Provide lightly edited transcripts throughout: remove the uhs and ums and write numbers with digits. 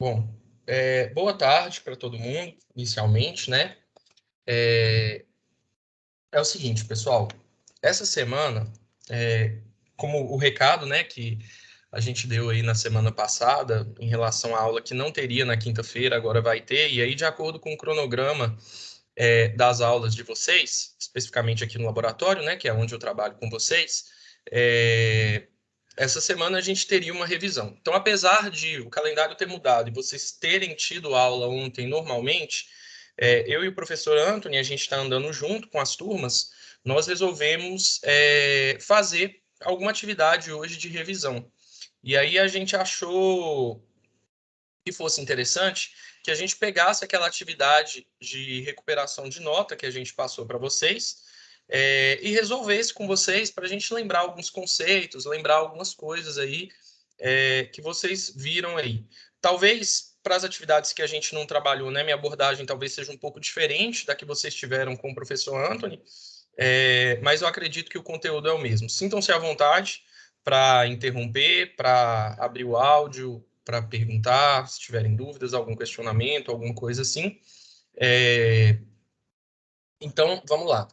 Bom, boa tarde para todo mundo, inicialmente, né? É, é o seguinte, pessoal, essa semana, como o recado, né, que a gente deu aí na semana passada, em relação à aula que não teria na quinta-feira, agora vai ter, e aí, de acordo com o cronograma, das aulas de vocês, especificamente aqui no laboratório, né, que é onde eu trabalho com vocês, essa semana a gente teria uma revisão. Então, apesar de o calendário ter mudado e vocês terem tido aula ontem normalmente, eu e o professor Anthony, a gente está andando junto com as turmas, nós resolvemos fazer alguma atividade hoje de revisão. E aí a gente achou que fosse interessante que a gente pegasse aquela atividade de recuperação de nota que a gente passou para vocês e resolvesse com vocês para a gente lembrar alguns conceitos, lembrar algumas coisas aí que vocês viram aí. Talvez para as atividades que a gente não trabalhou, né, minha abordagem talvez seja um pouco diferente da que vocês tiveram com o professor Anthony, mas eu acredito que o conteúdo é o mesmo. Sintam-se à vontade para interromper, para abrir o áudio, para perguntar, se tiverem dúvidas, algum questionamento, alguma coisa assim. Então, vamos lá.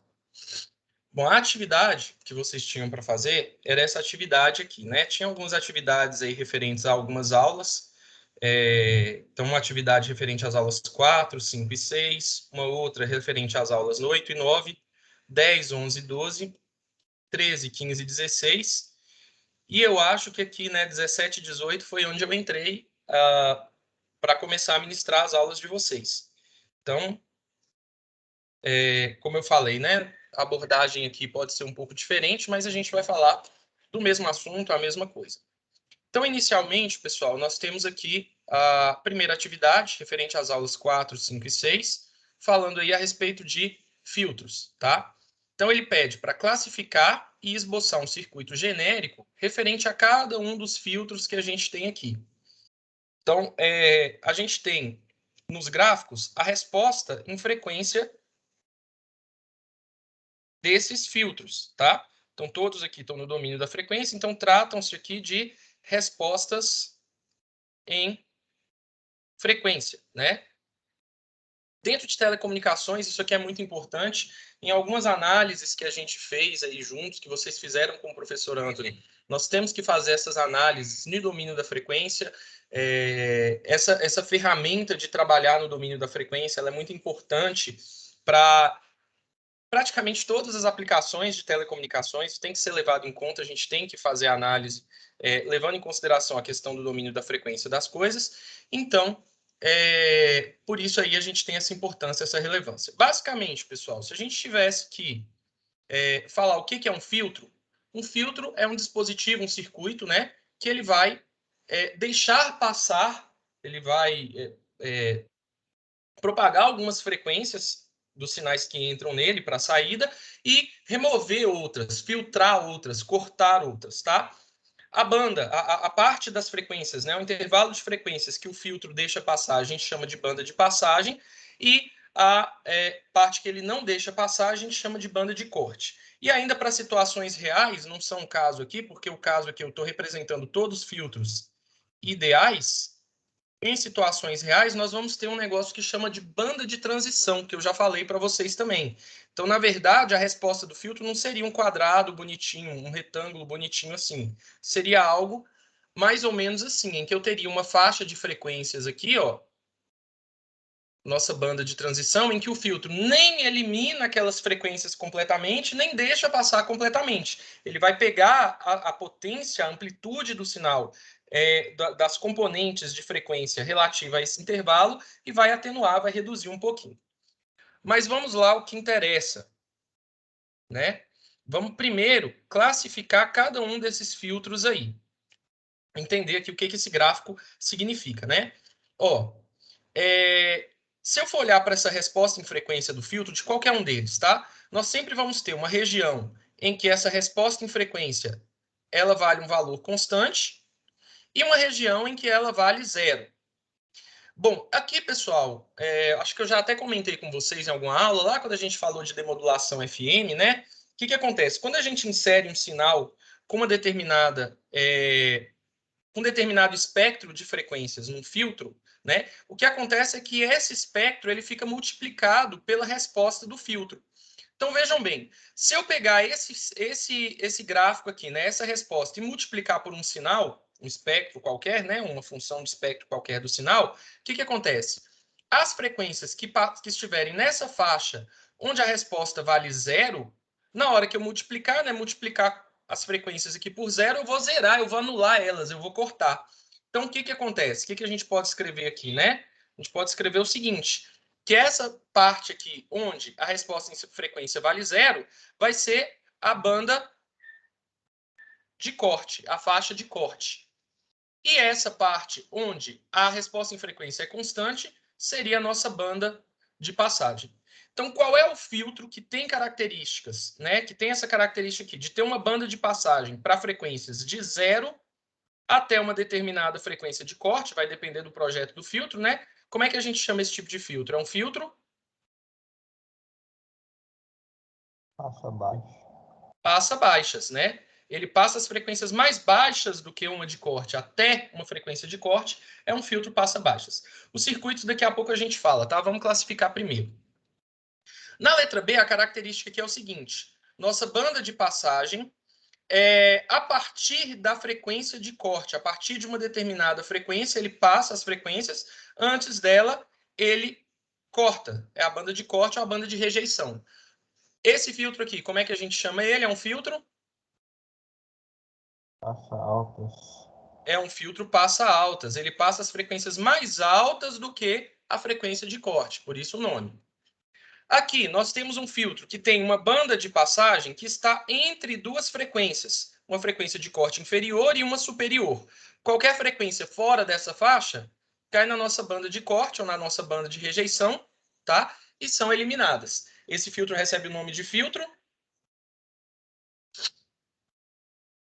Bom, a atividade que vocês tinham para fazer era essa atividade aqui, né? Tinha algumas atividades aí referentes a algumas aulas. Então, uma atividade referente às aulas 4, 5 e 6, uma outra referente às aulas 8 e 9, 10, 11 e 12, 13, 15 e 16. E eu acho que aqui, né, 17 e 18 foi onde eu entrei para começar a ministrar as aulas de vocês. Então, como eu falei, né, a abordagem aqui pode ser um pouco diferente, mas a gente vai falar do mesmo assunto, a mesma coisa. Então, inicialmente, pessoal, nós temos aqui a primeira atividade, referente às aulas 4, 5 e 6, falando aí a respeito de filtros, tá? Então, ele pede para classificar e esboçar um circuito genérico referente a cada um dos filtros que a gente tem aqui. Então, a gente tem nos gráficos a resposta em frequência desses filtros, tá? Então, todos aqui estão no domínio da frequência, então tratam-se aqui de respostas em frequência, né? Dentro de telecomunicações, isso aqui é muito importante. Em algumas análises que a gente fez aí juntos, que vocês fizeram com o professor Anthony, nós temos que fazer essas análises no domínio da frequência. Essa ferramenta de trabalhar no domínio da frequência ela é muito importante para praticamente todas as aplicações de telecomunicações. Tem que ser levado em conta, a gente tem que fazer a análise levando em consideração a questão do domínio da frequência das coisas. Então, por isso aí a gente tem essa importância, essa relevância. Basicamente, pessoal, se a gente tivesse que falar o que é um filtro é um dispositivo, um circuito, né, que ele vai deixar passar, ele vai propagar algumas frequências dos sinais que entram nele para a saída e remover outras, filtrar outras, cortar outras, tá? A banda, a parte das frequências, né, o intervalo de frequências que o filtro deixa passar, a gente chama de banda de passagem, e a parte que ele não deixa passar, a gente chama de banda de corte. E ainda para situações reais, não são o caso aqui, porque o caso aqui eu estou representando todos os filtros ideais. Em situações reais, nós vamos ter um negócio que chama de banda de transição, que eu já falei para vocês também. Então, na verdade, a resposta do filtro não seria um quadrado bonitinho, um retângulo bonitinho assim. Seria algo mais ou menos assim, em que eu teria uma faixa de frequências aqui, ó, nossa banda de transição, em que o filtro nem elimina aquelas frequências completamente, nem deixa passar completamente. Ele vai pegar a potência, a amplitude do sinal das componentes de frequência relativa a esse intervalo e vai atenuar, vai reduzir um pouquinho. Mas vamos lá ao que interessa, né? Vamos primeiro classificar cada um desses filtros aí. Entender aqui o que esse gráfico significa, né? Ó, se eu for olhar para essa resposta em frequência do filtro, de qualquer um deles, tá? Nós sempre vamos ter uma região em que essa resposta em frequência ela vale um valor constante e uma região em que ela vale zero. Bom, aqui, pessoal, acho que eu já até comentei com vocês em alguma aula, lá quando a gente falou de demodulação FM, né? O que acontece? Quando a gente insere um sinal com uma determinada um determinado espectro de frequências num filtro, né? O que acontece é que esse espectro ele fica multiplicado pela resposta do filtro. Então, vejam bem, se eu pegar esse gráfico aqui, né, essa resposta, e multiplicar por um sinal, um espectro qualquer, né, uma função de espectro qualquer do sinal, o que acontece? As frequências que estiverem nessa faixa onde a resposta vale zero, na hora que eu multiplicar, né, multiplicar as frequências aqui por zero, eu vou zerar, eu vou anular elas, eu vou cortar. Então, o que acontece? O que a gente pode escrever aqui, né? A gente pode escrever o seguinte, que essa parte aqui, onde a resposta em frequência vale zero, vai ser a banda de corte, a faixa de corte. E essa parte onde a resposta em frequência é constante seria a nossa banda de passagem. Então, qual é o filtro que tem características, né? Que tem essa característica aqui, de ter uma banda de passagem para frequências de 0 até uma determinada frequência de corte, vai depender do projeto do filtro, né? Como é que a gente chama esse tipo de filtro? É um filtro Passa baixo. passa baixas, né? Ele passa as frequências mais baixas do que uma de corte até uma frequência de corte, é um filtro passa baixas. Os circuitos daqui a pouco a gente fala, tá? Vamos classificar primeiro. Na letra B, a característica aqui é o seguinte: nossa banda de passagem a partir da frequência de corte, a partir de uma determinada frequência, ele passa as frequências, antes dela, ele corta. É a banda de corte ou a banda de rejeição. Esse filtro aqui, como é que a gente chama ele? É um filtro? Passa altas. É um filtro passa altas. Ele passa as frequências mais altas do que a frequência de corte, por isso o nome. Aqui, nós temos um filtro que tem uma banda de passagem que está entre duas frequências, uma frequência de corte inferior e uma superior. Qualquer frequência fora dessa faixa cai na nossa banda de corte ou na nossa banda de rejeição, tá? E são eliminadas. Esse filtro recebe o nome de filtro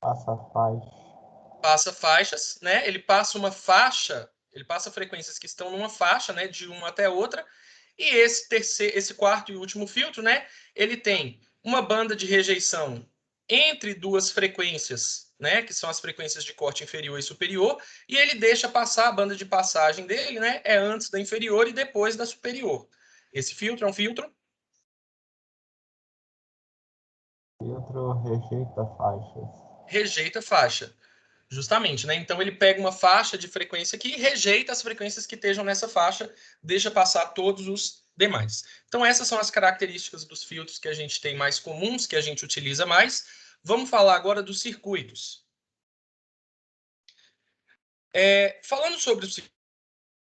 Passa faixa. passa faixas, né? Ele passa uma faixa, ele passa frequências que estão numa faixa, né, de uma até outra. E esse quarto e último filtro, né, ele tem uma banda de rejeição entre duas frequências, né, que são as frequências de corte inferior e superior, e ele deixa passar a banda de passagem dele, né, é antes da inferior e depois da superior. Esse filtro é um filtro Filtro rejeita faixas. rejeita faixa. Justamente, né? Então ele pega uma faixa de frequência aqui e rejeita as frequências que estejam nessa faixa, deixa passar todos os demais. Então essas são as características dos filtros que a gente tem mais comuns, que a gente utiliza mais. Vamos falar agora dos circuitos. Falando sobre os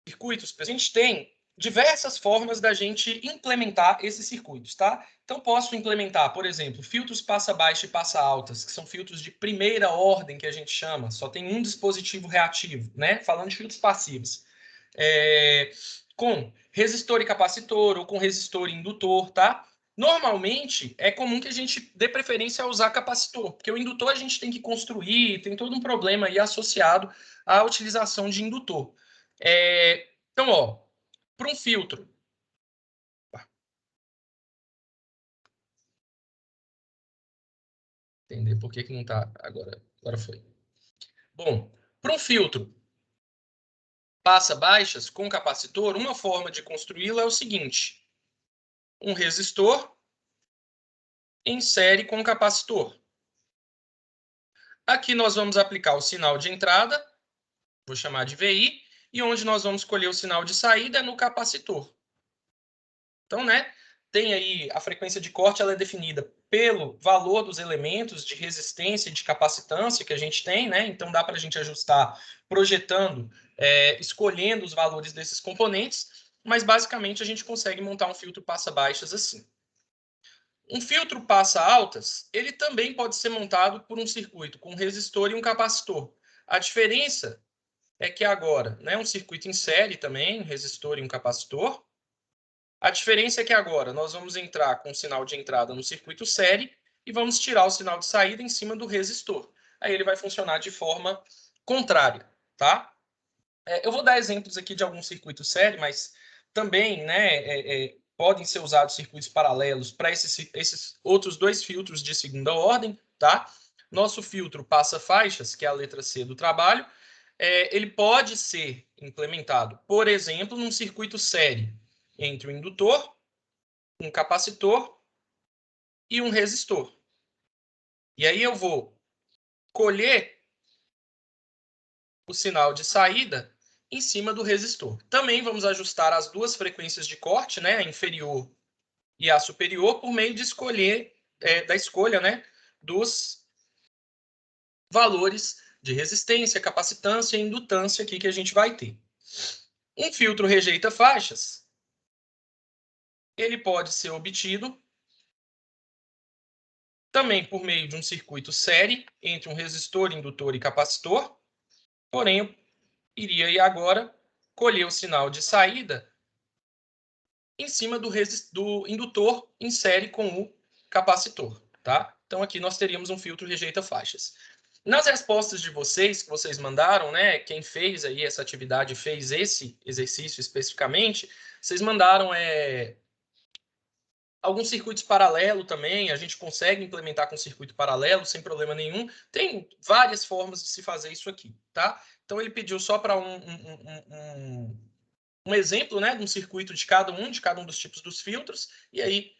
circuitos, a gente tem diversas formas da gente implementar esses circuitos, tá? Então, posso implementar, por exemplo, filtros passa-baixa e passa-altas, que são filtros de primeira ordem, que a gente chama, só tem um dispositivo reativo, né? Falando de filtros passivos. Com resistor e capacitor, ou com resistor e indutor, tá? Normalmente, é comum que a gente dê preferência a usar capacitor, porque o indutor a gente tem que construir, tem todo um problema aí associado à utilização de indutor. Então, ó, para um filtro. Entender por que não está agora. Agora foi. Bom, para um filtro passa baixas com capacitor, uma forma de construí-lo é o seguinte: um resistor em série com capacitor. Aqui nós vamos aplicar o sinal de entrada, vou chamar de VI, e onde nós vamos escolher o sinal de saída é no capacitor. Então, né, tem aí a frequência de corte, ela é definida pelo valor dos elementos de resistência e de capacitância que a gente tem, né? Então dá para a gente ajustar projetando, escolhendo os valores desses componentes, mas basicamente a gente consegue montar um filtro passa-baixas assim. Um filtro passa-altas, ele também pode ser montado por um circuito com um resistor e um capacitor. A diferença é que agora, né, um circuito em série também, um resistor e um capacitor. A diferença é que agora nós vamos entrar com o sinal de entrada no circuito série e vamos tirar o sinal de saída em cima do resistor. Aí ele vai funcionar de forma contrária, tá? Eu vou dar exemplos aqui de alguns circuitos série, mas também, né, podem ser usados circuitos paralelos para esses outros dois filtros de segunda ordem, tá? Nosso filtro passa faixas, que é a letra C do trabalho, ele pode ser implementado, por exemplo, num circuito série entre um indutor, um capacitor e um resistor. E aí eu vou colher o sinal de saída em cima do resistor. Também vamos ajustar as duas frequências de corte, né, a inferior e a superior, por meio de da escolha, né, dos valores de resistência, capacitância e indutância aqui que a gente vai ter. Um filtro rejeita faixas, ele pode ser obtido também por meio de um circuito série entre um resistor, indutor e capacitor, porém eu iria aí agora colher o sinal de saída em cima do indutor em série com o capacitor, tá? Então aqui nós teríamos um filtro rejeita faixas. Nas respostas de vocês, que vocês mandaram, né, quem fez aí essa atividade, fez esse exercício especificamente, vocês mandaram alguns circuitos paralelos também, a gente consegue implementar com circuito paralelo sem problema nenhum. Tem várias formas de se fazer isso aqui, tá? Então ele pediu só para um exemplo, né, de um circuito de cada um dos tipos dos filtros, e aí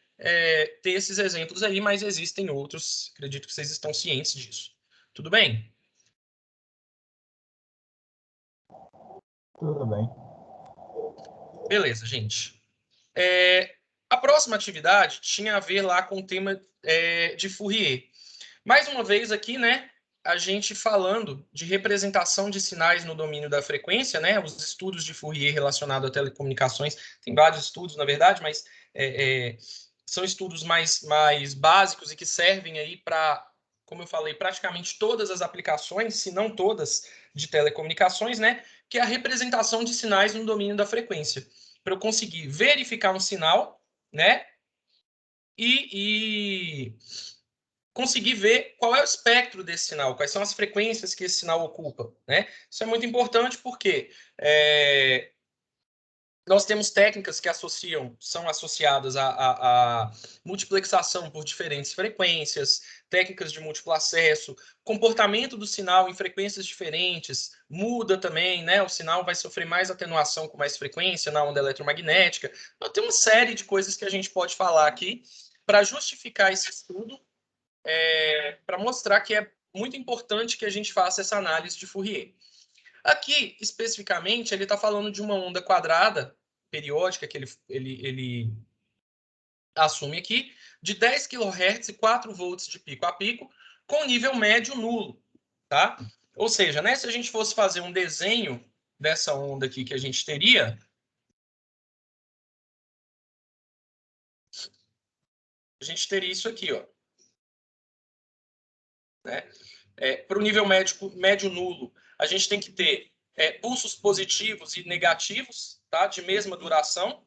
ter esses exemplos aí, mas existem outros, acredito que vocês estão cientes disso. Tudo bem? Tudo bem. Beleza, gente. A próxima atividade tinha a ver lá com o tema de Fourier. Mais uma vez aqui, né, a gente falando de representação de sinais no domínio da frequência, né, os estudos de Fourier relacionados a telecomunicações, tem vários estudos, na verdade, mas são estudos mais básicos e que servem aí para, como eu falei, praticamente todas as aplicações, se não todas, de telecomunicações, né, que é a representação de sinais no domínio da frequência. Para eu conseguir verificar um sinal, né, e conseguir ver qual é o espectro desse sinal, quais são as frequências que esse sinal ocupa, né? Isso é muito importante porque nós temos técnicas que são associadas à multiplexação por diferentes frequências, técnicas de múltiplo acesso, comportamento do sinal em frequências diferentes, muda também, né? O sinal vai sofrer mais atenuação com mais frequência na onda eletromagnética. Então, tem uma série de coisas que a gente pode falar aqui para justificar esse estudo, para mostrar que é muito importante que a gente faça essa análise de Fourier. Aqui, especificamente, ele está falando de uma onda quadrada periódica que ele assume aqui, de 10 kHz e 4 volts de pico a pico, com nível médio nulo, tá? Ou seja, né, se a gente fosse fazer um desenho dessa onda aqui que a gente teria, a gente teria isso aqui, ó. Né? Para o nível médio nulo, a gente tem que ter pulsos positivos e negativos, tá? De mesma duração.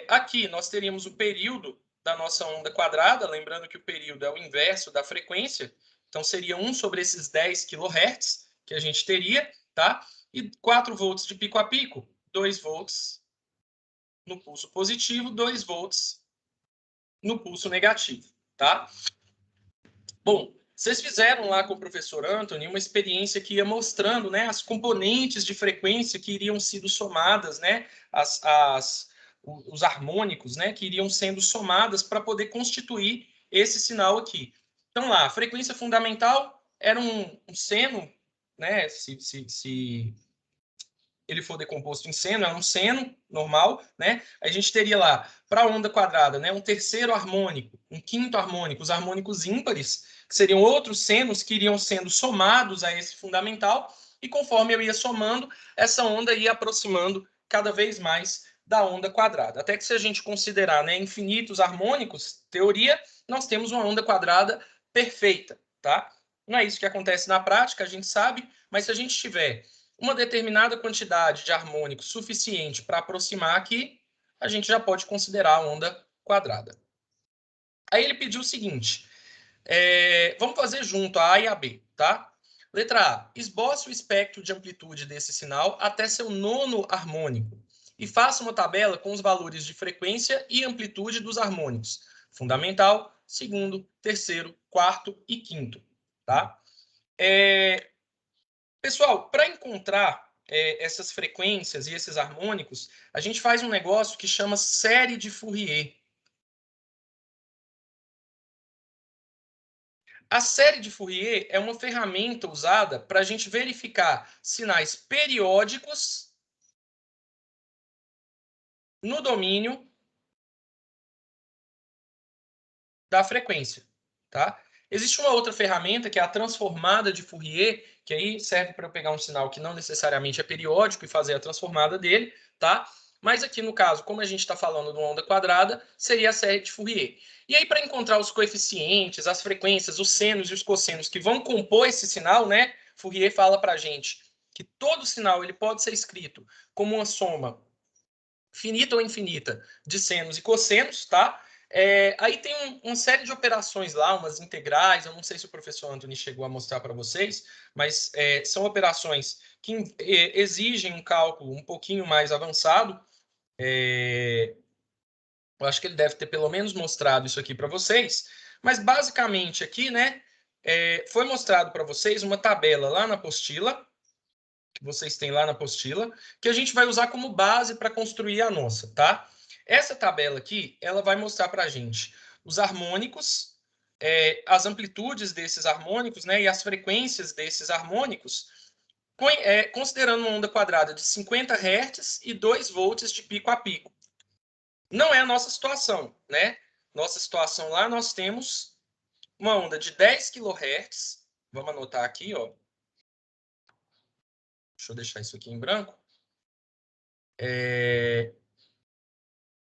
Aqui nós teríamos o período da nossa onda quadrada, lembrando que o período é o inverso da frequência, então seria 1 sobre esses 10 kHz que a gente teria, tá? E 4 volts de pico a pico, 2 volts no pulso positivo, 2 volts no pulso negativo, tá? Bom, vocês fizeram lá com o professor Anthony uma experiência que ia mostrando, né, as componentes de frequência que iriam sendo somadas, né, os harmônicos, né, que iriam sendo somadas para poder constituir esse sinal aqui. Então lá, a frequência fundamental era um seno, né, se ele for decomposto em seno, é um seno normal, né? A gente teria lá, para a onda quadrada, né, um terceiro harmônico, um quinto harmônico, os harmônicos ímpares, que seriam outros senos que iriam sendo somados a esse fundamental, e conforme eu ia somando, essa onda ia aproximando cada vez mais da onda quadrada. Até que se a gente considerar, né, infinitos harmônicos, teoria, nós temos uma onda quadrada perfeita, tá? Não é isso que acontece na prática, a gente sabe, mas se a gente tiver uma determinada quantidade de harmônicos suficiente para aproximar aqui, a gente já pode considerar a onda quadrada. Aí ele pediu o seguinte, vamos fazer junto a A e a B, tá? Letra A, esboce o espectro de amplitude desse sinal até seu nono harmônico e faça uma tabela com os valores de frequência e amplitude dos harmônicos, fundamental, segundo, terceiro, quarto e quinto, tá? Pessoal, para encontrar essas frequências e esses harmônicos, a gente faz um negócio que chama série de Fourier. A série de Fourier é uma ferramenta usada para a gente verificar sinais periódicos no domínio da frequência, tá? Existe uma outra ferramenta que é a transformada de Fourier, que aí serve para eu pegar um sinal que não necessariamente é periódico e fazer a transformada dele, tá? Mas aqui no caso, como a gente está falando de uma onda quadrada, seria a série de Fourier. E aí para encontrar os coeficientes, as frequências, os senos e os cossenos que vão compor esse sinal, né? Fourier fala para a gente que todo sinal ele pode ser escrito como uma soma finita ou infinita de senos e cossenos, tá? Aí tem uma série de operações lá, umas integrais, eu não sei se o professor Anthony chegou a mostrar para vocês, mas são operações que exigem um cálculo um pouquinho mais avançado. Eu acho que ele deve ter pelo menos mostrado isso aqui para vocês, mas basicamente aqui, né, foi mostrado para vocês uma tabela lá na apostila, que vocês têm lá na apostila, que a gente vai usar como base para construir a nossa, tá? Essa tabela aqui, ela vai mostrar para a gente os harmônicos, as amplitudes desses harmônicos, né, e as frequências desses harmônicos, considerando uma onda quadrada de 50 Hz e 2 volts de pico a pico. Não é a nossa situação, né? Nossa situação lá, nós temos uma onda de 10 kHz, vamos anotar aqui, ó. Deixa eu deixar isso aqui em branco.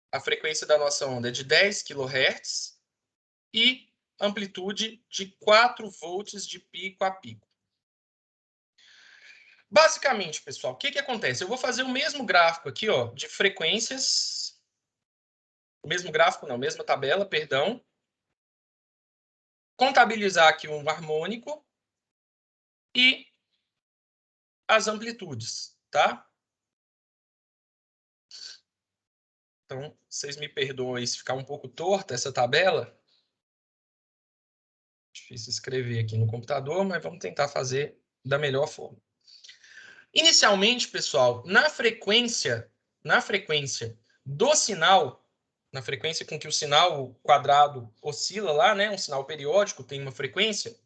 A frequência da nossa onda é de 10 kHz e amplitude de 4 volts de pico a pico. Basicamente, pessoal, o que acontece? Eu vou fazer o mesmo gráfico aqui, ó, de frequências. O mesmo gráfico, não, mesma tabela, perdão. Contabilizar aqui um harmônico e as amplitudes, tá? Então, vocês me perdoem se ficar um pouco torta essa tabela. Difícil escrever aqui no computador, mas vamos tentar fazer da melhor forma. Inicialmente, pessoal, na frequência do sinal, na frequência com que o sinal quadrado oscila lá, né, um sinal periódico tem uma frequência,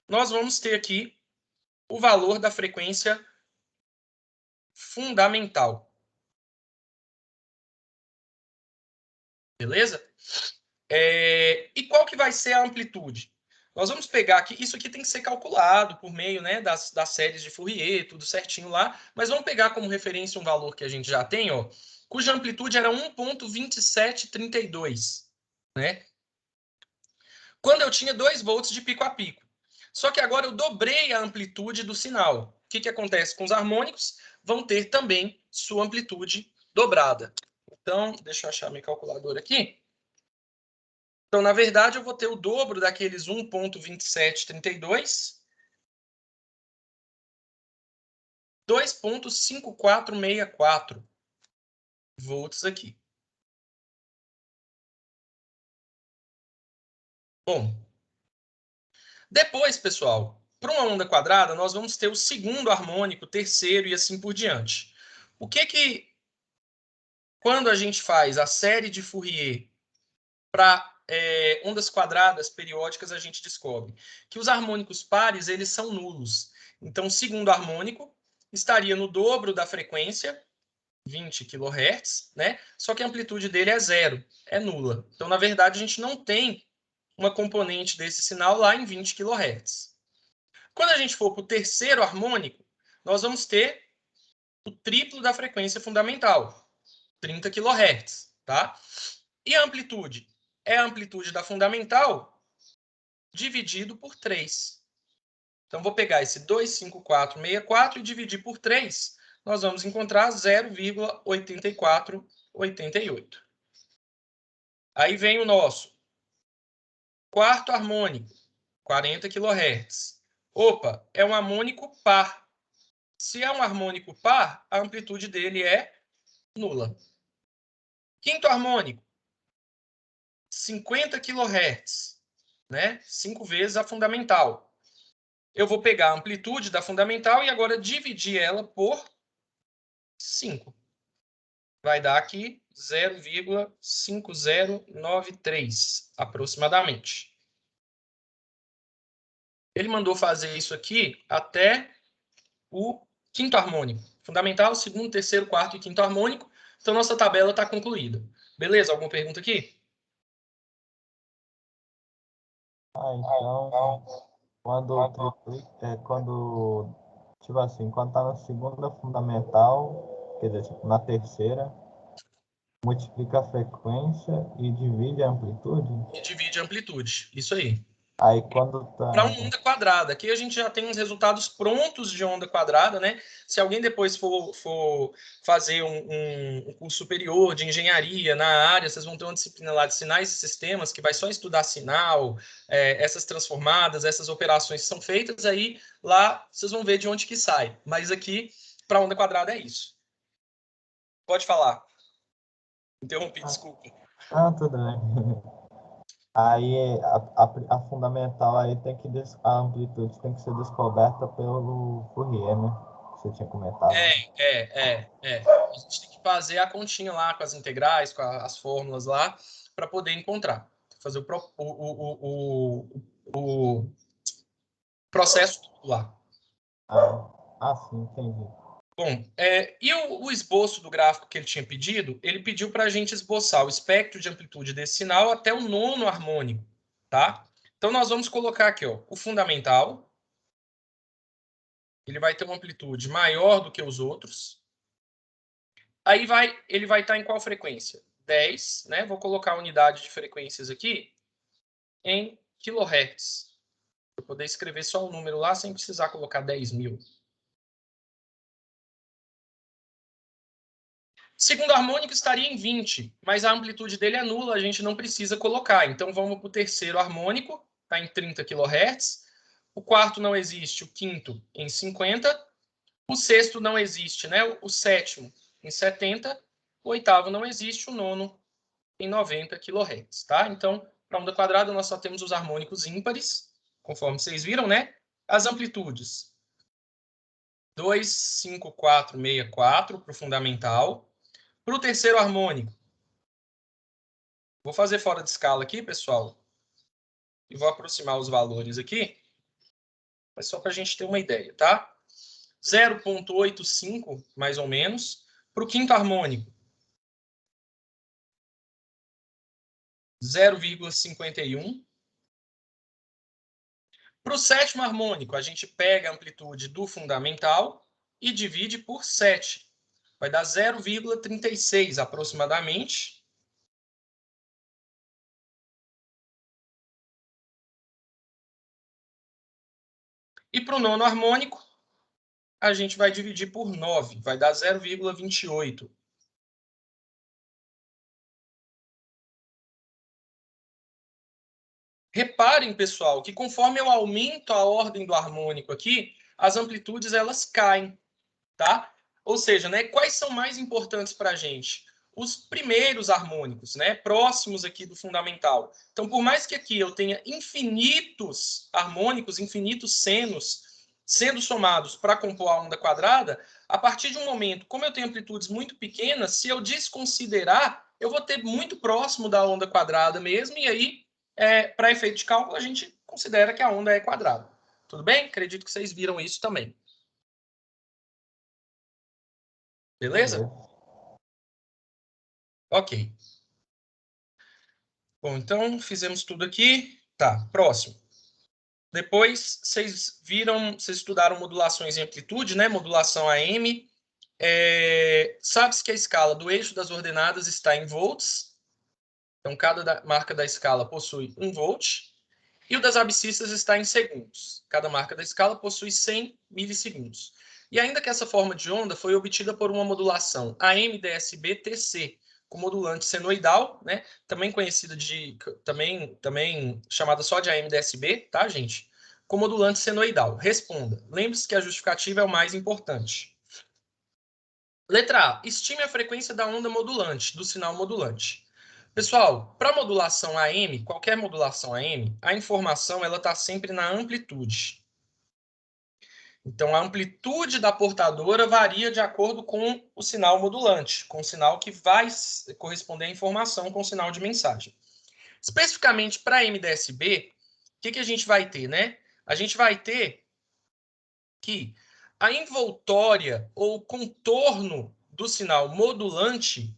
nós vamos ter aqui o valor da frequência fundamental. Beleza? E qual que vai ser a amplitude? Nós vamos pegar aqui, isso aqui tem que ser calculado por meio, né, das séries de Fourier, tudo certinho lá, mas vamos pegar como referência um valor que a gente já tem, ó, cuja amplitude era 1,2732, né? Quando eu tinha 2 volts de pico a pico. Só que agora eu dobrei a amplitude do sinal. O que acontece com os harmônicos? Vão ter também sua amplitude dobrada. Então, deixa eu achar minha calculadora aqui. Então, na verdade, eu vou ter o dobro daqueles 1,2732, 2,5464 volts aqui. Bom, depois, pessoal, para uma onda quadrada, nós vamos ter o segundo harmônico, terceiro e assim por diante. O que quando a gente faz a série de Fourier para ondas quadradas periódicas, a gente descobre que os harmônicos pares eles são nulos. Então, o segundo harmônico estaria no dobro da frequência, 20 kHz, né? Só que a amplitude dele é zero, é nula. Então, na verdade, a gente não tem uma componente desse sinal lá em 20 kHz. Quando a gente for para o terceiro harmônico, nós vamos ter o triplo da frequência fundamental, 30 kHz, tá? E a amplitude? É a amplitude da fundamental dividido por 3. Então, vou pegar esse 25464 e dividir por 3. Nós vamos encontrar 0,8488. Aí vem o nosso quarto harmônico, 40 kHz. Opa, é um harmônico par. Se é um harmônico par, a amplitude dele é nula. Quinto harmônico, 50 kHz, né? 5 vezes a fundamental. eu vou pegar a amplitude da fundamental e agora dividir ela por 5. Vai dar aqui 0,5093, aproximadamente. Ele mandou fazer isso aqui até o quinto harmônico. Fundamental, segundo, terceiro, quarto e quinto harmônico. Então, nossa tabela está concluída. Beleza? Alguma pergunta aqui? Então, quando triplica, quando, tipo assim, quando tá na segunda fundamental, quer dizer, tipo, na terceira, multiplica a frequência e divide a amplitude. E divide a amplitude. Isso aí. Aí quando Para tá. uma onda quadrada. Aqui a gente já tem uns resultados prontos de onda quadrada, né? Se alguém depois for fazer um curso superior de engenharia na área, vocês vão ter uma disciplina lá de sinais e sistemas que vai só estudar sinal, essas transformadas, essas operações que são feitas, aí lá vocês vão ver de onde que sai. Mas aqui, para onda quadrada, é isso. Pode falar. Interrompi, desculpa. Ah, tudo bem. Aí a fundamental aí tem que a amplitude tem que ser descoberta pelo Fourier, né? Que você tinha comentado. A gente tem que fazer a continha lá com as integrais, com as fórmulas lá, para poder encontrar. Fazer o processo lá. Sim, entendi. Bom, e o esboço do gráfico que ele tinha pedido, ele pediu para a gente esboçar o espectro de amplitude desse sinal até o nono harmônico, tá? Então, nós vamos colocar aqui, ó, o fundamental. Ele vai ter uma amplitude maior do que os outros. Aí ele vai estar em qual frequência? 10, né? Vou colocar a unidade de frequências aqui em kHz. Para poder escrever só o número lá sem precisar colocar 10.000. Segundo harmônico estaria em 20, mas a amplitude dele é nula, a gente não precisa colocar. Então vamos para o terceiro harmônico, está em 30 kHz. O quarto não existe, o quinto em 50. O sexto não existe, né? O sétimo em 70. O oitavo não existe, o nono em 90 kHz, tá? Então, para onda quadrada, nós só temos os harmônicos ímpares, conforme vocês viram, né? As amplitudes. 2, 5, 4, 6, 4 para o fundamental. Para o terceiro harmônico, vou fazer fora de escala aqui, pessoal, e vou aproximar os valores aqui, mas só para a gente ter uma ideia, tá? 0,85, mais ou menos. Para o quinto harmônico, 0,51. Para o sétimo harmônico, a gente pega a amplitude do fundamental e divide por 7. Vai dar 0,36 aproximadamente. E para o nono harmônico, a gente vai dividir por 9. Vai dar 0,28. Reparem, pessoal, que conforme eu aumento a ordem do harmônico aqui, as amplitudes elas caem, tá? Ou seja, né, quais são mais importantes para a gente? Os primeiros harmônicos, né, próximos aqui do fundamental. Então, por mais que aqui eu tenha infinitos harmônicos, infinitos senos sendo somados para compor a onda quadrada, a partir de um momento, como eu tenho amplitudes muito pequenas, se eu desconsiderar, eu vou ter muito próximo da onda quadrada mesmo, e aí, para efeito de cálculo, a gente considera que a onda é quadrada. Tudo bem? Acredito que vocês viram isso também. Beleza? Ok. Bom, então fizemos tudo aqui. Tá, próximo. Depois, vocês viram, vocês estudaram modulações em amplitude, né? Modulação AM. Sabe-se que a escala do eixo das ordenadas está em volts. Então, cada marca da escala possui 1 volt. E o das abscissas está em segundos. Cada marca da escala possui 100 milissegundos. E ainda que essa forma de onda foi obtida por uma modulação AM-DSB-TC, com modulante senoidal, né? Também conhecida de também chamada só de AM-DSB, tá, gente? Com modulante senoidal. Responda. Lembre-se que a justificativa é o mais importante. Letra A. Estime a frequência da onda modulante, do sinal modulante. Pessoal, para modulação AM, qualquer modulação AM, a informação ela está sempre na amplitude. Então, a amplitude da portadora varia de acordo com o sinal modulante, com o sinal que vai corresponder à informação com o sinal de mensagem. Especificamente para MDSB, o que a gente vai ter, né? A gente vai ter que a envoltória ou contorno do sinal modulante,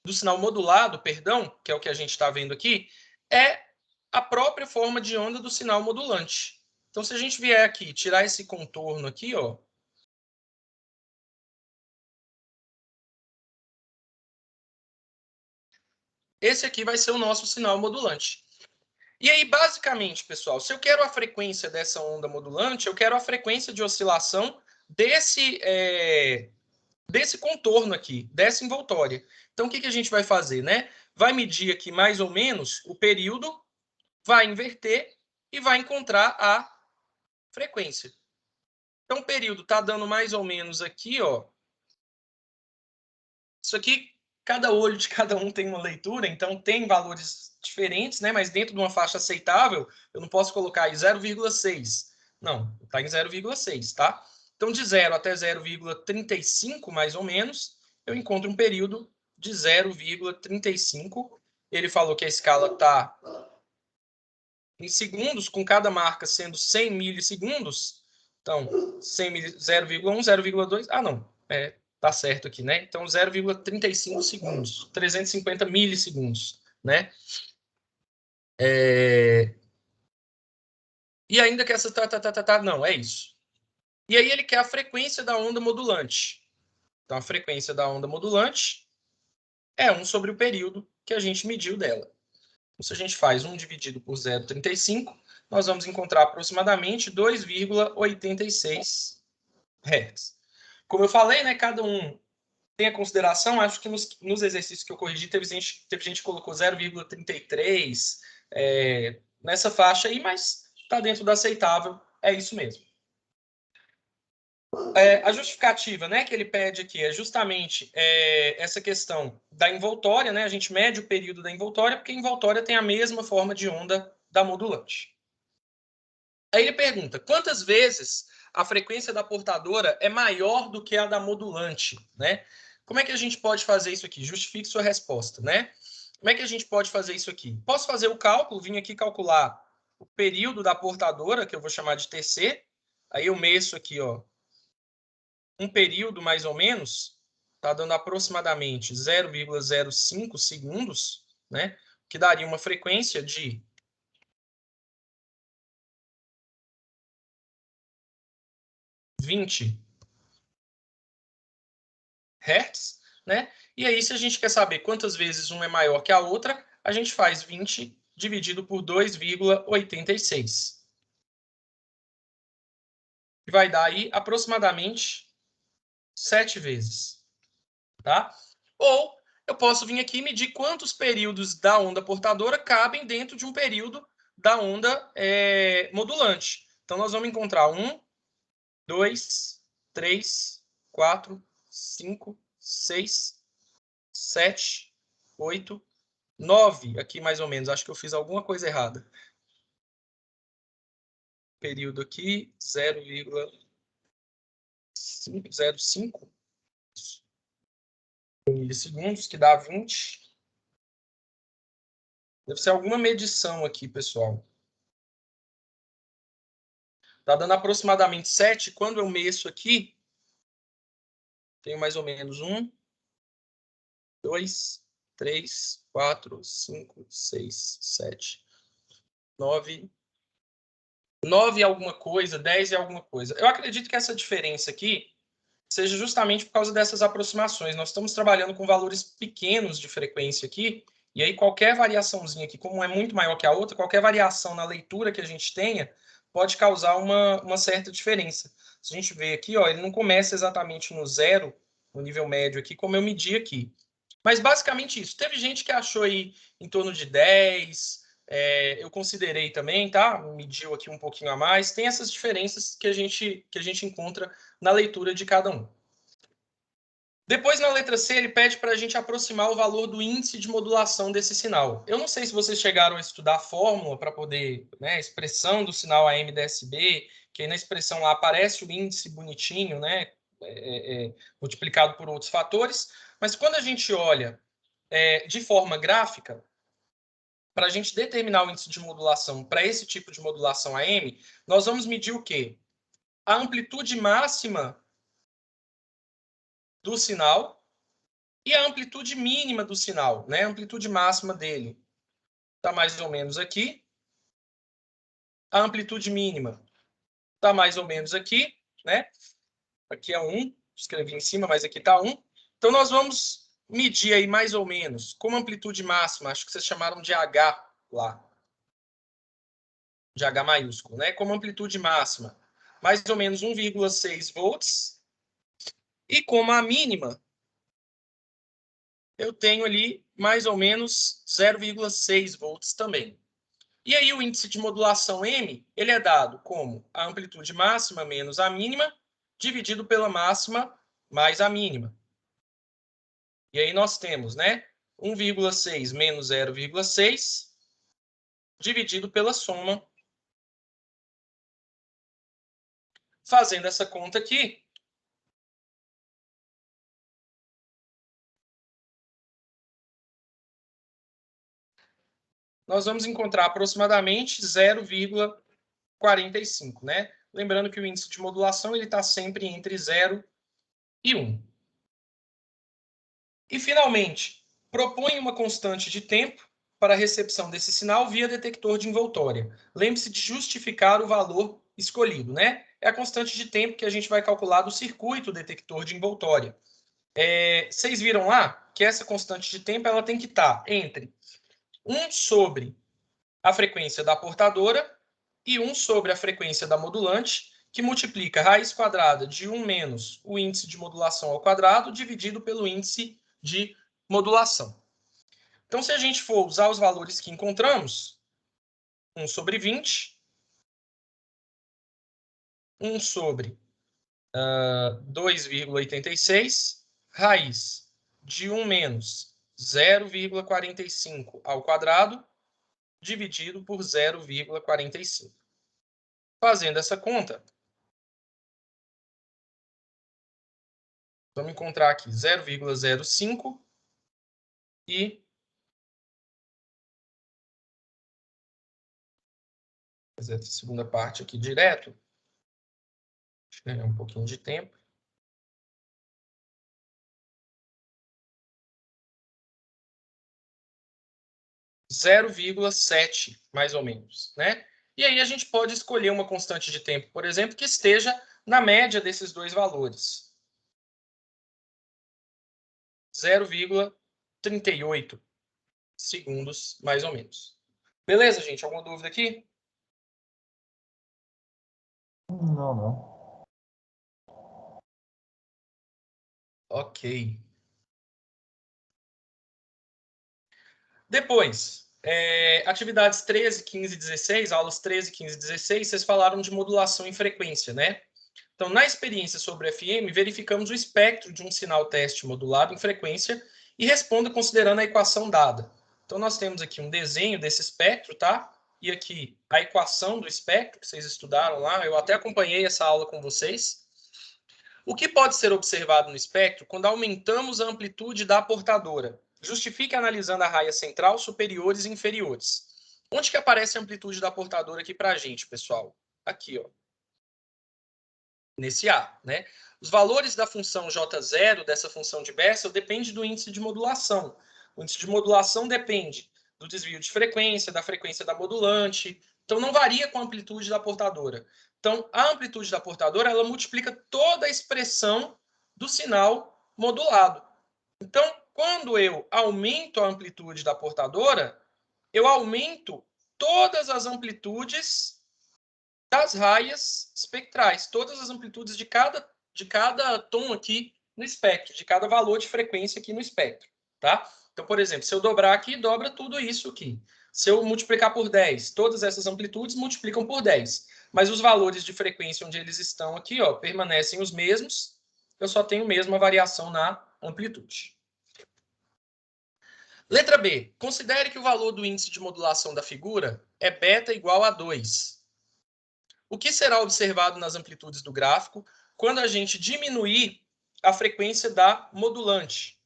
do sinal modulado, perdão, que é o que a gente está vendo aqui, é a própria forma de onda do sinal modulante. Então, se a gente vier aqui, tirar esse contorno aqui, ó, esse aqui vai ser o nosso sinal modulante. E aí, basicamente, pessoal, se eu quero a frequência dessa onda modulante, eu quero a frequência de oscilação desse contorno aqui, dessa envoltória. Então, o que a gente vai fazer, né? Vai medir aqui mais ou menos o período, vai inverter e vai encontrar a frequência. Então, o período está dando mais ou menos aqui, ó. Isso aqui, cada olho de cada um tem uma leitura, então tem valores diferentes, né? Mas dentro de uma faixa aceitável, eu não posso colocar aí 0,6. Não, está em 0,6, tá? Então, de 0 até 0,35, mais ou menos, eu encontro um período de 0,35. Ele falou que a escala está em segundos, com cada marca sendo 100 milissegundos. Então, 0,1, 0,2... Ah, não. Tá certo aqui, né? Então, 0,35 segundos. 350 milissegundos, né? E ainda que essa... Não, é isso. E aí ele quer a frequência da onda modulante. Então, a frequência da onda modulante é 1 sobre o período que a gente mediu dela. Então, se a gente faz 1 dividido por 0,35, nós vamos encontrar aproximadamente 2,86 Hz. Como eu falei, né, cada um tem a consideração, acho que nos exercícios que eu corrigi, teve gente que colocou 0,33 nessa faixa aí, mas está dentro do aceitável, é isso mesmo. A justificativa, né, que ele pede aqui é justamente essa questão da envoltória, né? A gente mede o período da envoltória, porque a envoltória tem a mesma forma de onda da modulante. Aí ele pergunta, quantas vezes a frequência da portadora é maior do que a da modulante, né? Como é que a gente pode fazer isso aqui? Justifique sua resposta, né? Como é que a gente pode fazer isso aqui? Posso fazer o cálculo, vim aqui calcular o período da portadora, que eu vou chamar de TC. Aí eu meço aqui, ó, um período mais ou menos, tá dando aproximadamente 0,05 segundos, né? Que daria uma frequência de 20 Hz, né? E aí, se a gente quer saber quantas vezes uma é maior que a outra, a gente faz 20 dividido por 2,86. Que vai dar aí aproximadamente 7 vezes, tá? Ou eu posso vir aqui e medir quantos períodos da onda portadora cabem dentro de um período da onda modulante. Então, nós vamos encontrar 1, 2, 3, 4, 5, 6, 7, 8, 9 aqui mais ou menos. Acho que eu fiz alguma coisa errada. Período aqui, 0,505 milissegundos, que dá 20. Deve ser alguma medição aqui, pessoal. Está dando aproximadamente 7. Quando eu meço aqui, tenho mais ou menos 1, 2, 3, 4, 5, 6, 7, 9. 9 é alguma coisa, 10 é alguma coisa. Eu acredito que essa diferença aqui seja justamente por causa dessas aproximações. Nós estamos trabalhando com valores pequenos de frequência aqui, e aí qualquer variaçãozinha aqui, como é muito maior que a outra, qualquer variação na leitura que a gente tenha pode causar uma certa diferença. Se a gente vê aqui, ó, ele não começa exatamente no 0, no nível médio aqui, como eu medi aqui. Mas basicamente isso. Teve gente que achou aí em torno de 10, eu considerei também, tá? Mediu aqui um pouquinho a mais. Tem essas diferenças que a gente encontra na leitura de cada um. Depois, na letra C, ele pede para a gente aproximar o valor do índice de modulação desse sinal. Eu não sei se vocês chegaram a estudar a fórmula para poder, né, a expressão do sinal AM DSB, que aí na expressão lá aparece o índice bonitinho, né, multiplicado por outros fatores. Mas quando a gente olha de forma gráfica, para a gente determinar o índice de modulação para esse tipo de modulação AM, nós vamos medir o quê? A amplitude máxima do sinal e a amplitude mínima do sinal, né? A amplitude máxima dele está mais ou menos aqui. A amplitude mínima está mais ou menos aqui, né? Aqui é 1, escrevi em cima, mas aqui está 1. Então, nós vamos medir aí mais ou menos, como amplitude máxima, acho que vocês chamaram de H lá, de H maiúsculo, né? Como amplitude máxima, mais ou menos 1,6 volts. E como a mínima, eu tenho ali mais ou menos 0,6 volts também. E aí o índice de modulação M, ele é dado como a amplitude máxima menos a mínima, dividido pela máxima mais a mínima. E aí nós temos, né, 1,6 menos 0,6, dividido pela soma. Fazendo essa conta aqui, nós vamos encontrar aproximadamente 0,45, né? Lembrando que o índice de modulação ele está sempre entre 0 e 1. E, finalmente, propõe uma constante de tempo para a recepção desse sinal via detector de envoltória. Lembre-se de justificar o valor escolhido, né? É a constante de tempo que a gente vai calcular do circuito detector de envoltória. Vocês viram lá que essa constante de tempo ela tem que estar entre 1 sobre a frequência da portadora e 1 sobre a frequência da modulante, que multiplica a raiz quadrada de 1 menos o índice de modulação ao quadrado, dividido pelo índice de modulação. Então, se a gente for usar os valores que encontramos, 1 sobre 20, 1 sobre 2,86, raiz de 1 menos 0,45 ao quadrado, dividido por 0,45. Fazendo essa conta, vamos encontrar aqui 0,05 e fazer essa segunda parte aqui direto. Deixa eu ganhar um pouquinho de tempo. 0,7, mais ou menos, né? E aí a gente pode escolher uma constante de tempo, por exemplo, que esteja na média desses dois valores. 0,38 segundos, mais ou menos. Beleza, gente? Alguma dúvida aqui? Não. Ok. Depois, atividades 13, 15 e 16, aulas 13, 15 e 16, vocês falaram de modulação em frequência, né? Então, na experiência sobre FM, verificamos o espectro de um sinal teste modulado em frequência e responda considerando a equação dada. Então, nós temos aqui um desenho desse espectro, tá? E aqui a equação do espectro, que vocês estudaram lá, eu até acompanhei essa aula com vocês. O que pode ser observado no espectro quando aumentamos a amplitude da portadora? Justifique analisando a raia central, superiores e inferiores. Onde que aparece a amplitude da portadora aqui para a gente, pessoal? Aqui, ó. Nesse A, né? Os valores da função J0, dessa função de Bessel, dependem do índice de modulação. O índice de modulação depende do desvio de frequência, da frequência da modulante. Então, não varia com a amplitude da portadora. Então, a amplitude da portadora, ela multiplica toda a expressão do sinal modulado. Então, quando eu aumento a amplitude da portadora, eu aumento todas as amplitudes das raias espectrais, todas as amplitudes de cada tom aqui no espectro, de cada valor de frequência aqui no espectro, tá? Então, por exemplo, se eu dobrar aqui, dobra tudo isso aqui. Se eu multiplicar por 10, todas essas amplitudes multiplicam por 10. Mas os valores de frequência onde eles estão aqui, ó, permanecem os mesmos. Eu só tenho mesmo a variação na amplitude. Letra B. Considere que o valor do índice de modulação da figura é beta igual a 2. O que será observado nas amplitudes do gráfico quando a gente diminuir a frequência da modulante?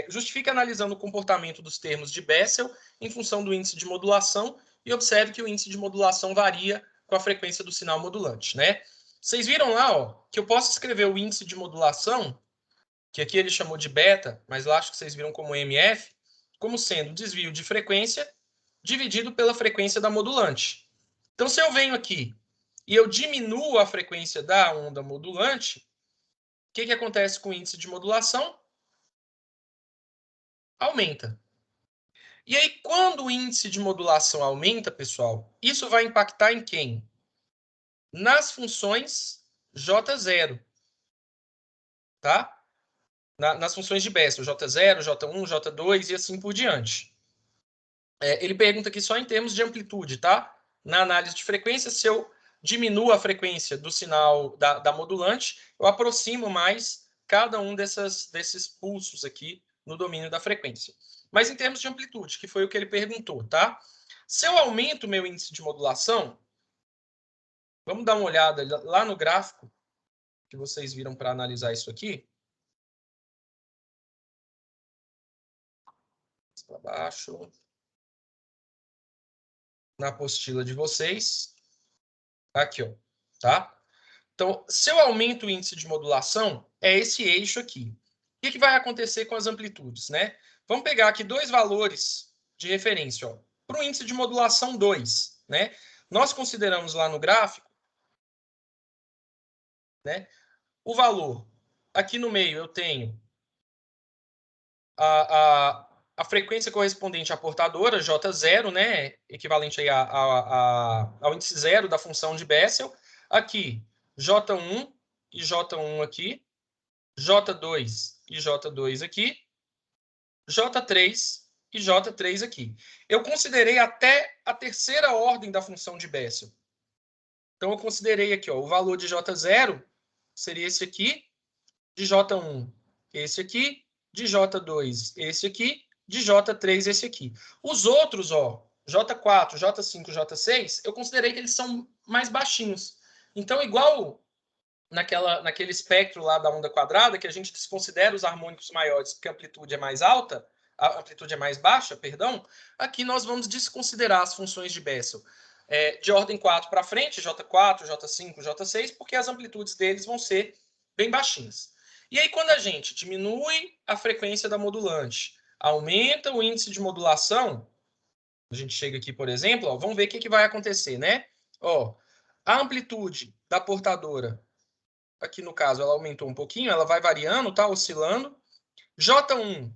Justifique analisando o comportamento dos termos de Bessel em função do índice de modulação e observe que o índice de modulação varia com a frequência do sinal modulante, né? Vocês viram lá, ó, que eu posso escrever o índice de modulação, que aqui ele chamou de beta, mas lá acho que vocês viram como MF, como sendo desvio de frequência dividido pela frequência da modulante. Então, se eu venho aqui e eu diminuo a frequência da onda modulante, o que acontece com o índice de modulação? Aumenta. E aí, quando o índice de modulação aumenta, pessoal, isso vai impactar em quem? Nas funções J0. Tá? Nas funções de Bessel, J0, J1, J2 e assim por diante. Ele pergunta aqui só em termos de amplitude, tá? Na análise de frequência, se eu diminuo a frequência do sinal da modulante, eu aproximo mais cada um desses pulsos aqui no domínio da frequência. Mas em termos de amplitude, que foi o que ele perguntou, tá? Se eu aumento o meu índice de modulação, vamos dar uma olhada lá no gráfico que vocês viram para analisar isso aqui. Para baixo. Na apostila de vocês. Aqui, ó. Tá? Então, se eu aumento o índice de modulação, é esse eixo aqui. O que vai acontecer com as amplitudes, né? Vamos pegar aqui dois valores de referência, ó. Para o índice de modulação 2, né? Nós consideramos lá no gráfico, né? O valor. Aqui no meio eu tenho a frequência correspondente à portadora, J0, né? Equivalente aí ao índice zero da função de Bessel. Aqui, J1 e J1 aqui. J2 e J2 aqui. J3 e J3 aqui. Eu considerei até a terceira ordem da função de Bessel. Então, eu considerei aqui, ó, o valor de J0 seria esse aqui, de J1 esse aqui, de J2 esse aqui, de J3 esse aqui. Os outros, ó, J4, J5, J6, eu considerei que eles são mais baixinhos. Então, igual naquele espectro lá da onda quadrada, que a gente desconsidera os harmônicos maiores porque a amplitude é mais alta, a amplitude é mais baixa, perdão, aqui nós vamos desconsiderar as funções de Bessel de ordem 4 para frente, J4, J5, J6, porque as amplitudes deles vão ser bem baixinhas. E aí, quando a gente diminui a frequência da modulante, aumenta o índice de modulação, a gente chega aqui, por exemplo, ó, vamos ver o que vai acontecer, né? Ó, a amplitude da portadora, aqui no caso, ela aumentou um pouquinho, ela vai variando, tá oscilando. J1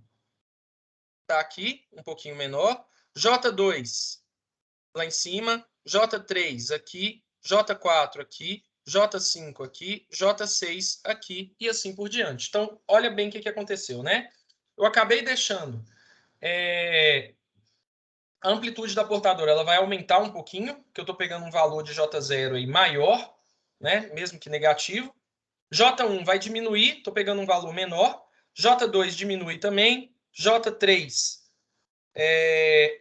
tá aqui, um pouquinho menor. J2 lá em cima. J3 aqui. J4 aqui. J5 aqui. J6 aqui. E assim por diante. Então, olha bem o que aconteceu, né? Eu acabei deixando a amplitude da portadora, ela vai aumentar um pouquinho, que eu estou pegando um valor de J0 aí maior, né? Mesmo que negativo. J1 vai diminuir, estou pegando um valor menor. J2 diminui também. J3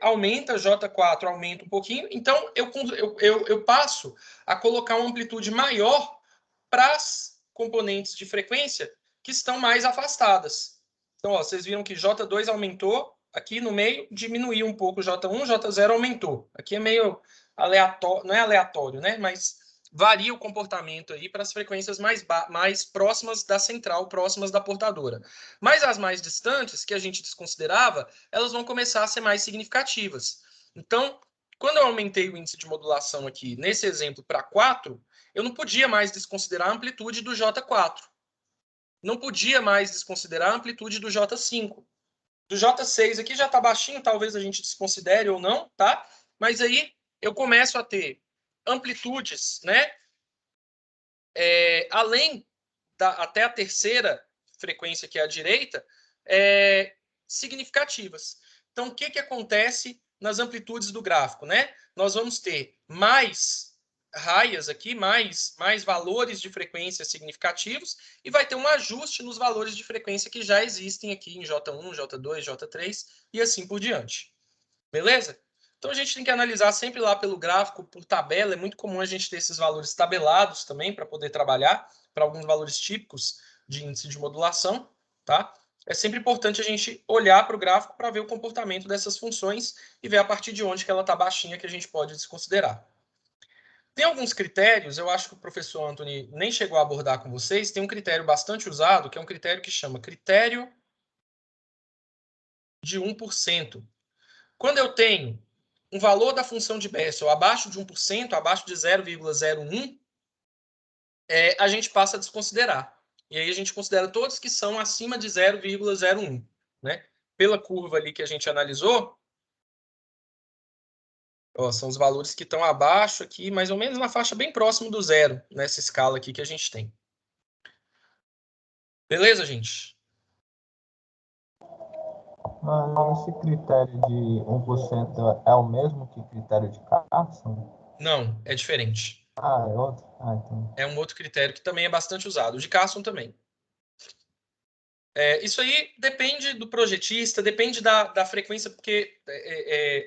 aumenta, J4 aumenta um pouquinho. Então, eu passo a colocar uma amplitude maior para as componentes de frequência que estão mais afastadas. Então, ó, vocês viram que J2 aumentou, aqui no meio diminuiu um pouco J1, J0 aumentou. Aqui é meio aleatório, não é aleatório, né? Mas varia o comportamento aí para as frequências mais próximas da central, próximas da portadora. Mas as mais distantes, que a gente desconsiderava, elas vão começar a ser mais significativas. Então, quando eu aumentei o índice de modulação aqui, nesse exemplo, para 4, eu não podia mais desconsiderar a amplitude do J4. Não podia mais desconsiderar a amplitude do J5. Do J6 aqui já está baixinho, talvez a gente desconsidere ou não, tá? Mas aí eu começo a ter amplitudes, né? Além até a terceira frequência, que é a direita, significativas. Então, o que acontece nas amplitudes do gráfico, né? Nós vamos ter mais raias aqui, mais valores de frequência significativos, e vai ter um ajuste nos valores de frequência que já existem aqui em J1, J2, J3 e assim por diante. Beleza? Então a gente tem que analisar sempre lá pelo gráfico, por tabela. É muito comum a gente ter esses valores tabelados também para poder trabalhar para alguns valores típicos de índice de modulação, tá? É sempre importante a gente olhar para o gráfico para ver o comportamento dessas funções e ver a partir de onde que ela está baixinha que a gente pode desconsiderar. Tem alguns critérios, eu acho que o professor Anthony nem chegou a abordar com vocês, tem um critério bastante usado, que é um critério que chama critério de 1%. Quando eu tenho um valor da função de Bessel abaixo de 1%, abaixo de 0,01, a gente passa a desconsiderar. E aí a gente considera todos que são acima de 0,01. Né? Pela curva ali que a gente analisou, ó, são os valores que estão abaixo aqui, mais ou menos na faixa bem próximo do zero, nessa escala aqui que a gente tem. Beleza, gente? Mas esse critério de 1% é o mesmo que critério de Carson? Não, é diferente. Ah, é outro? Ah, então. É um outro critério que também é bastante usado. O de Carson também. Isso aí depende do projetista, depende da frequência, porque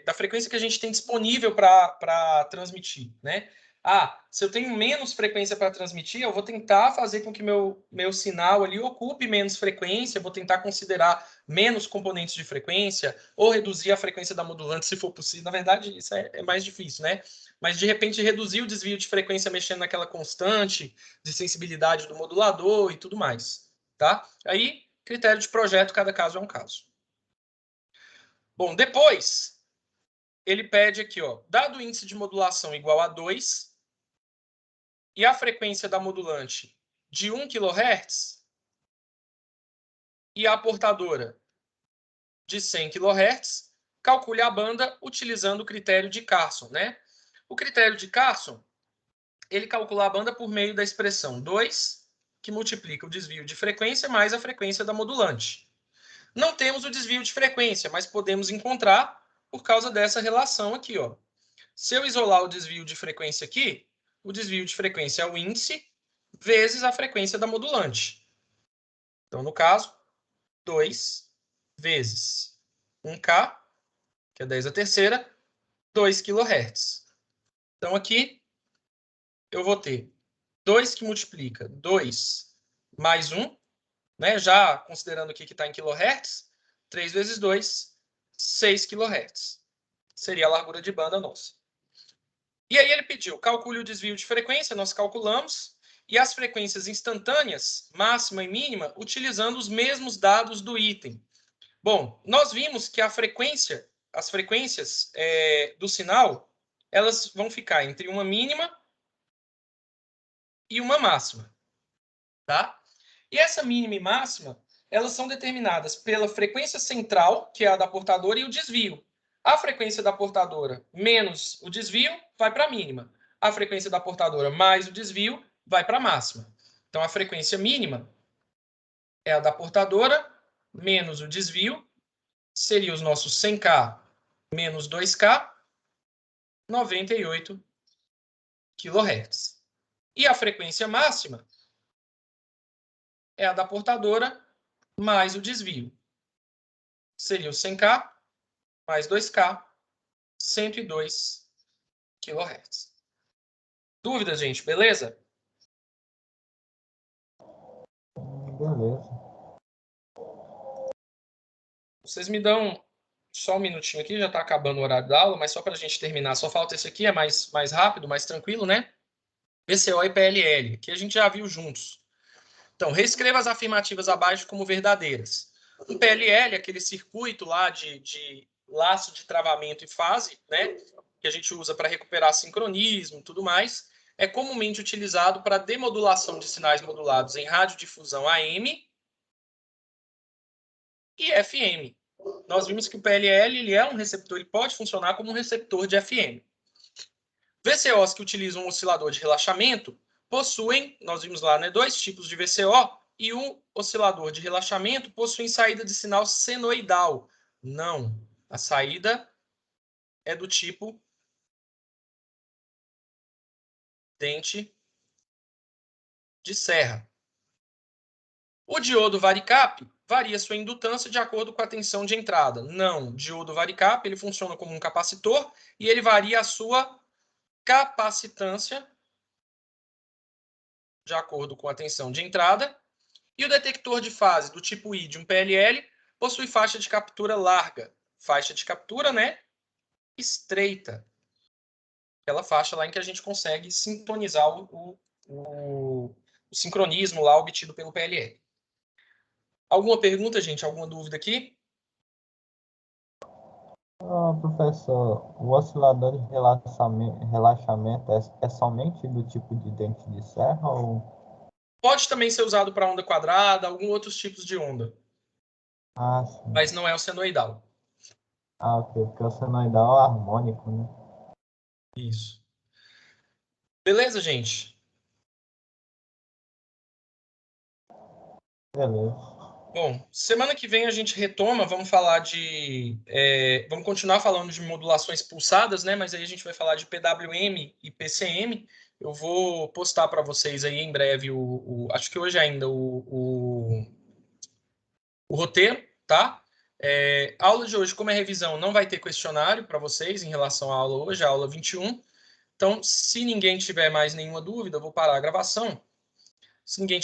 da frequência que a gente tem disponível para transmitir, né? Ah, se eu tenho menos frequência para transmitir, eu vou tentar fazer com que meu sinal ali ocupe menos frequência, vou tentar considerar menos componentes de frequência, ou reduzir a frequência da modulante, se for possível. Na verdade, isso é mais difícil, né? Mas, de repente, reduzir o desvio de frequência mexendo naquela constante de sensibilidade do modulador e tudo mais, tá? Aí, critério de projeto, cada caso é um caso. Bom, depois, ele pede aqui, ó, dado o índice de modulação igual a 2 e a frequência da modulante de 1 kHz e a portadora de 100 kHz, calcule a banda utilizando o critério de Carson, né? O critério de Carson, ele calcula a banda por meio da expressão 2, que multiplica o desvio de frequência mais a frequência da modulante. Não temos o desvio de frequência, mas podemos encontrar por causa dessa relação aqui, ó. Se eu isolar o desvio de frequência aqui, o desvio de frequência é o índice vezes a frequência da modulante. Então, no caso, 2 vezes 1K, que é 10 a terceira, 2 kHz. Então, aqui, eu vou ter 2 que multiplica 2 mais 1, né? Já considerando aqui que está em kHz, 3 vezes 2, 6 kHz. Seria a largura de banda nossa. E aí ele pediu, calcule o desvio de frequência, nós calculamos, e as frequências instantâneas, máxima e mínima, utilizando os mesmos dados do item. Bom, nós vimos que as frequências do sinal, elas vão ficar entre uma mínima e uma máxima, tá? E essa mínima e máxima, elas são determinadas pela frequência central, que é a da portadora, e o desvio. A frequência da portadora menos o desvio vai para a mínima. A frequência da portadora mais o desvio vai para a máxima. Então, a frequência mínima é a da portadora menos o desvio, seria os nossos 100K menos 2K, 98 kHz. E a frequência máxima é a da portadora mais o desvio. Seria o 100K mais 2K, 102 kHz. Dúvidas, gente? Beleza? Beleza. Vocês me dão só um minutinho aqui, já está acabando o horário da aula, mas só para a gente terminar, só falta esse aqui, é mais rápido, mais tranquilo, né? VCO e PLL, que a gente já viu juntos. Então, reescreva as afirmativas abaixo como verdadeiras. O PLL, aquele circuito lá de laço de travamento e fase, né, que a gente usa para recuperar sincronismo e tudo mais, é comumente utilizado para demodulação de sinais modulados em radiodifusão AM e FM. Nós vimos que o PLL ele é um receptor, ele pode funcionar como um receptor de FM. VCOs que utilizam um oscilador de relaxamento possuem, nós vimos lá, né, dois tipos de VCO, e o oscilador de relaxamento possui saída de sinal senoidal. Não, a saída é do tipo dente de serra. O diodo varicap varia sua indutância de acordo com a tensão de entrada. Não, o diodo varicap ele funciona como um capacitor e ele varia a sua capacitância de acordo com a tensão de entrada. E o detector de fase do tipo I de um PLL possui faixa de captura larga, faixa de captura, né, estreita. Aquela faixa lá em que a gente consegue sintonizar o sincronismo lá obtido pelo PLL. Alguma pergunta, gente? Alguma dúvida aqui? Professor, o oscilador de relaxamento é somente do tipo de dente de serra ou... Pode também ser usado para onda quadrada, alguns outros tipos de onda, Ah, sim. mas não é o senoidal. Ah, ok, porque o senoidal é harmônico, né? Isso. Beleza, gente? Beleza. Bom, semana que vem a gente retoma, vamos falar de... vamos continuar falando de modulações pulsadas, né? Mas aí a gente vai falar de PWM e PCM. Eu vou postar para vocês aí em breve acho que hoje ainda o roteiro, tá? A aula de hoje, como é revisão, não vai ter questionário para vocês em relação à aula hoje, a aula 21. Então, se ninguém tiver mais nenhuma dúvida, eu vou parar a gravação. Se ninguém tiver